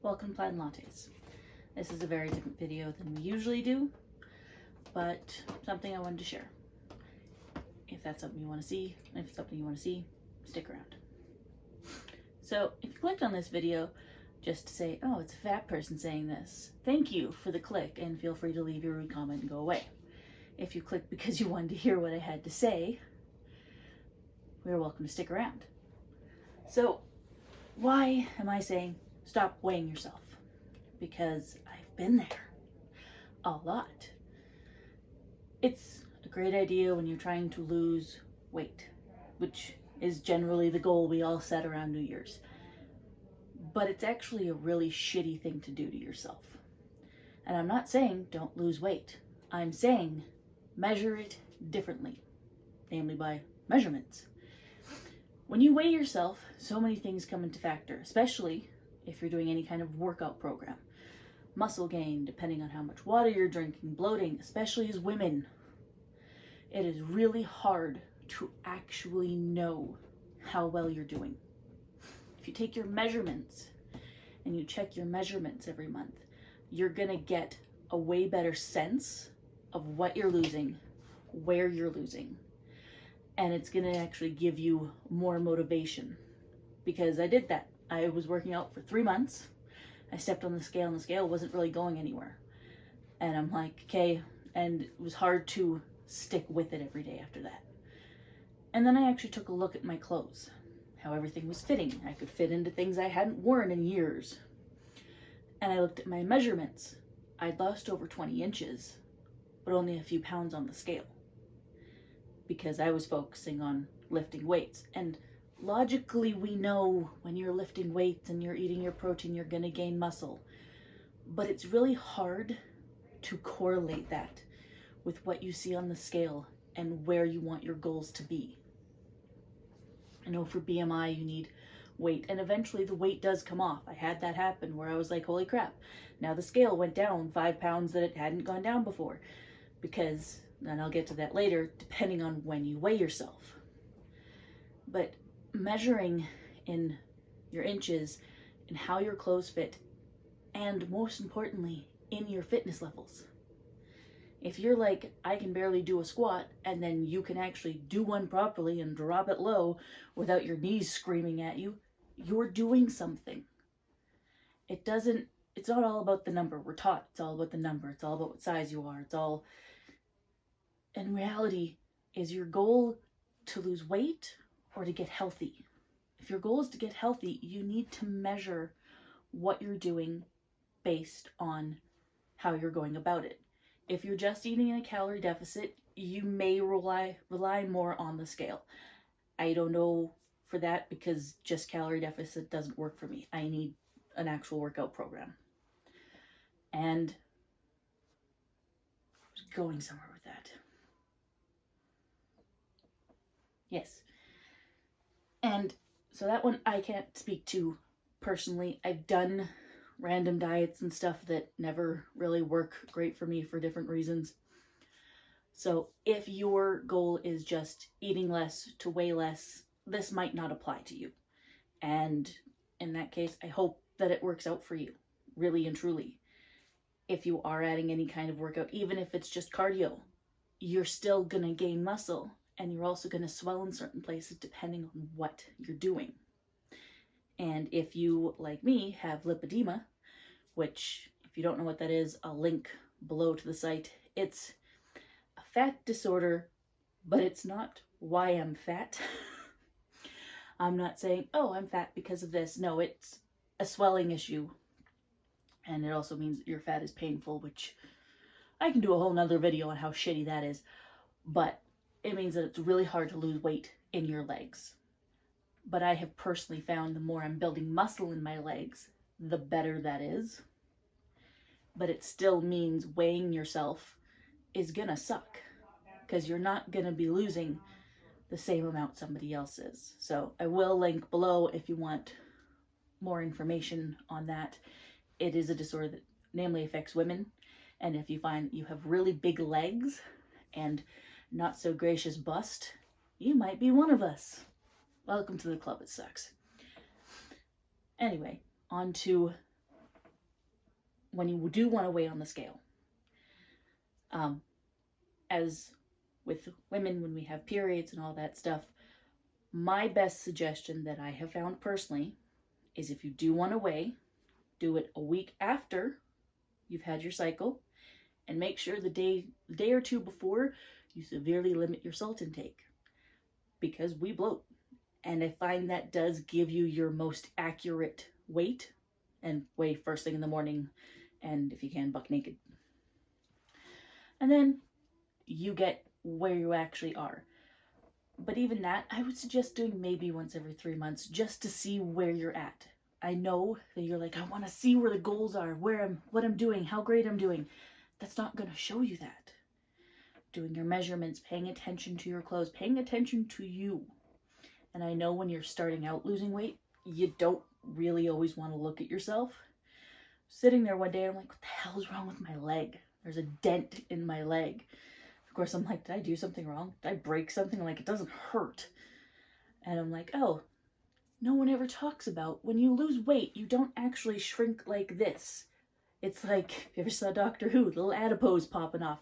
Welcome to Plaid Lattes. This is a very different video than we usually do, but something I wanted to share. If that's something you want to see, and if it's something you want to see, stick around. So if you clicked on this video just to say, oh, it's a fat person saying this, thank you for the click, and feel free to leave your rude comment and go away. If you clicked because you wanted to hear what I had to say, you're welcome to stick around. So why am I saying stop weighing yourself? Because I've been there a lot. It's a great idea when you're trying to lose weight, which is generally the goal we all set around New Year's. But it's actually a really shitty thing to do to yourself. And I'm not saying don't lose weight. I'm saying measure it differently, namely by measurements. When you weigh yourself, so many things come into factor, especially if you're doing any kind of workout program. Muscle gain, depending on how much water you're drinking, bloating, especially as women. It is really hard to actually know how well you're doing. If you take your measurements and you check your measurements every month, you're gonna get a way better sense of what you're losing, where you're losing, and it's gonna actually give you more motivation. Because I did that. I was working out for 3 months. I stepped on the scale and the scale wasn't really going anywhere. And I'm like, okay, and it was hard to stick with it every day after that. And then I actually took a look at my clothes, how everything was fitting. I could fit into things I hadn't worn in years. And I looked at my measurements. I'd lost over 20 inches, but only a few pounds on the scale, because I was focusing on lifting weights. And logically, we know when you're lifting weights and you're eating your protein, you're gonna gain muscle. But it's really hard to correlate that with what you see on the scale and where you want your goals to be. I know for BMI, you need weight, and eventually the weight does come off. I had that happen where I was like, holy crap, now the scale went down 5 pounds that it hadn't gone down before. Because, and I'll get to that later, depending on when you weigh yourself. But measuring in your inches and how your clothes fit, and most importantly, in your fitness levels. If you're like, I can barely do a squat, and then you can actually do one properly and drop it low without your knees screaming at you, you're doing something. It's not all about the number. We're taught it's all about the number. It's all about what size you are. In reality, is your goal to lose weight or to get healthy? If your goal is to get healthy, you need to measure what you're doing based on how you're going about it. If you're just eating in a calorie deficit, you may rely more on the scale. I don't know for that, because just calorie deficit doesn't work for me. I need an actual workout program. And I was going somewhere with that. Yes. And so that one I can't speak to personally. I've done random diets and stuff that never really work great for me for different reasons. So if your goal is just eating less to weigh less, this might not apply to you. And in that case, I hope that it works out for you, really and truly. If you are adding any kind of workout, even if it's just cardio, you're still gonna gain muscle. And you're also going to swell in certain places depending on what you're doing. And if you, like me, have lipedema, which, if you don't know what that is, I'll link below to the site. It's a fat disorder, but it's not why I'm fat. I'm not saying, oh, I'm fat because of this. No, it's a swelling issue. And it also means that your fat is painful, which I can do a whole nother video on how shitty that is. But it means that it's really hard to lose weight in your legs. But I have personally found the more I'm building muscle in my legs, the better that is. But it still means weighing yourself is gonna suck, because you're not gonna be losing the same amount somebody else is. So I will link below if you want more information on that. It is a disorder that namely affects women. And if you find you have really big legs and not so gracious bust, you might be one of us. Welcome to the club, it sucks. Anyway, on to when you do want to weigh on the scale. As with women, when we have periods and all that stuff, my best suggestion that I have found personally is if you do want to weigh, do it a week after you've had your cycle, and make sure the day or two before you severely limit your salt intake, because we bloat. And I find that does give you your most accurate weight, and weigh first thing in the morning, and if you can, buck naked. And then you get where you actually are. But even that, I would suggest doing maybe once every 3 months, just to see where you're at. I know that you're like, I want to see where the goals are, what I'm doing, how great I'm doing. That's not going to show you that. Doing your measurements, paying attention to your clothes, paying attention to you. And I know when you're starting out losing weight, you don't really always want to look at yourself. Sitting there one day, I'm like, what the hell is wrong with my leg? There's a dent in my leg. Of course, I'm like, did I do something wrong? Did I break something? I'm like, it doesn't hurt. And I'm like, oh, no one ever talks about when you lose weight, you don't actually shrink like this. It's like, if you ever saw Doctor Who, little adipose popping off.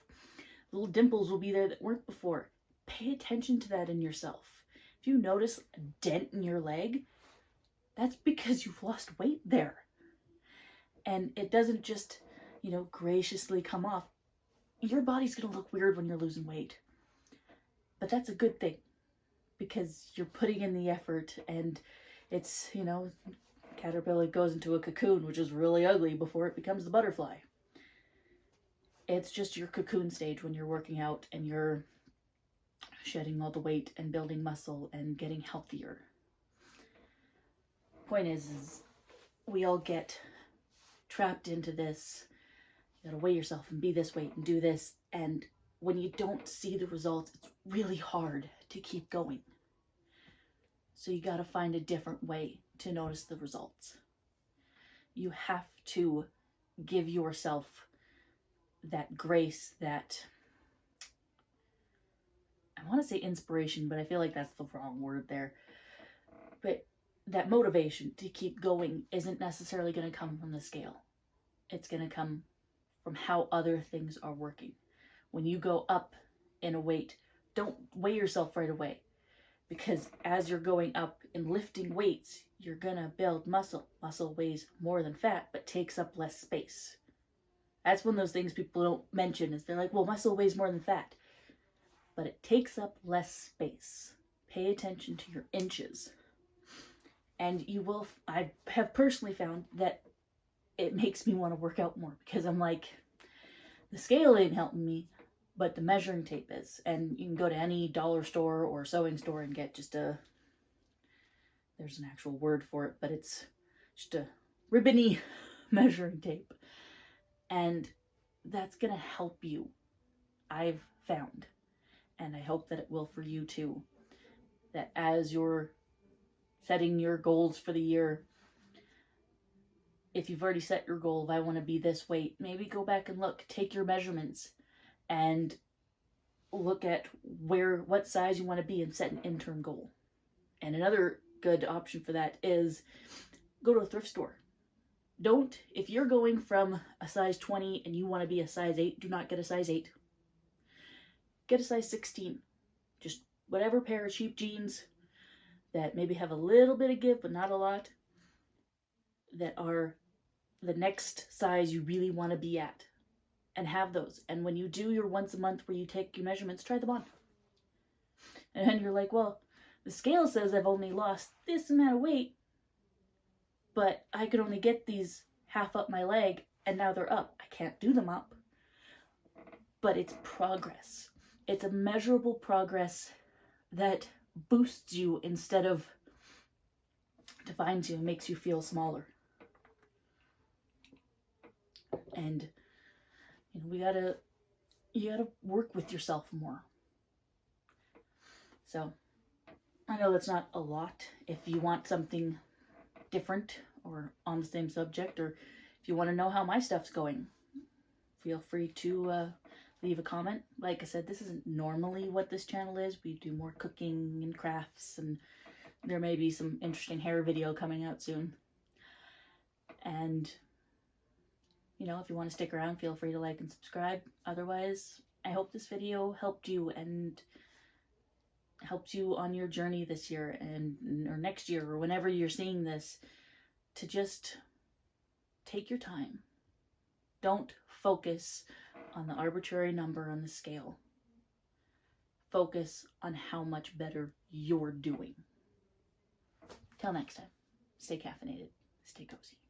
Little dimples will be there that weren't before. Pay attention to that in yourself. If you notice a dent in your leg, that's because you've lost weight there. And it doesn't just, graciously come off. Your body's going to look weird when you're losing weight. But that's a good thing, because you're putting in the effort, and it's, caterpillar goes into a cocoon, which is really ugly, before it becomes the butterfly. It's just your cocoon stage when you're working out and you're shedding all the weight and building muscle and getting healthier. Point is we all get trapped into this. You gotta weigh yourself and be this weight and do this. And when you don't see the results, it's really hard to keep going. So you gotta find a different way to notice the results. You have to give yourself that grace, that, I want to say inspiration, but I feel like that's the wrong word there. But that motivation to keep going isn't necessarily going to come from the scale. It's going to come from how other things are working. When you go up in a weight, don't weigh yourself right away. Because as you're going up and lifting weights, you're going to build muscle. Muscle weighs more than fat, but takes up less space. That's one of those things people don't mention, is they're like, well, muscle weighs more than fat. But it takes up less space. Pay attention to your inches. And you will, I have personally found that it makes me want to work out more, because I'm like, the scale ain't helping me, but the measuring tape is. And you can go to any dollar store or sewing store and get just a, there's an actual word for it, but it's just a ribbony measuring tape. And that's going to help you, I've found. And I hope that it will for you too. That as you're setting your goals for the year, if you've already set your goal, if I want to be this weight, maybe go back and look, take your measurements and look at what size you want to be and set an interim goal. And another good option for that is go to a thrift store. If you're going from a size 20 and you want to be a size 8, do not get a size 8. Get a size 16. Just whatever pair of cheap jeans that maybe have a little bit of give, but not a lot, that are the next size you really want to be at. And have those. And when you do your once a month where you take your measurements, try them on. And then you're like, well, the scale says I've only lost this amount of weight, but I could only get these half up my leg, and now they're up. I can't do them up. But it's progress. It's a measurable progress that boosts you instead of defines you and makes you feel smaller. And you gotta work with yourself more. So I know that's not a lot. If you want something different or on the same subject, or if you want to know how my stuff's going, feel free to leave a comment. Like I said, this isn't normally what this channel is. We do more cooking and crafts, and there may be some interesting hair video coming out soon. And You know, if you want to stick around, feel free to like and subscribe. Otherwise, I hope this video helped you and helped you on your journey this year or next year or whenever you're seeing this, to just take your time. Don't focus on the arbitrary number on the scale. Focus on how much better you're doing. Till next time, stay caffeinated, stay cozy.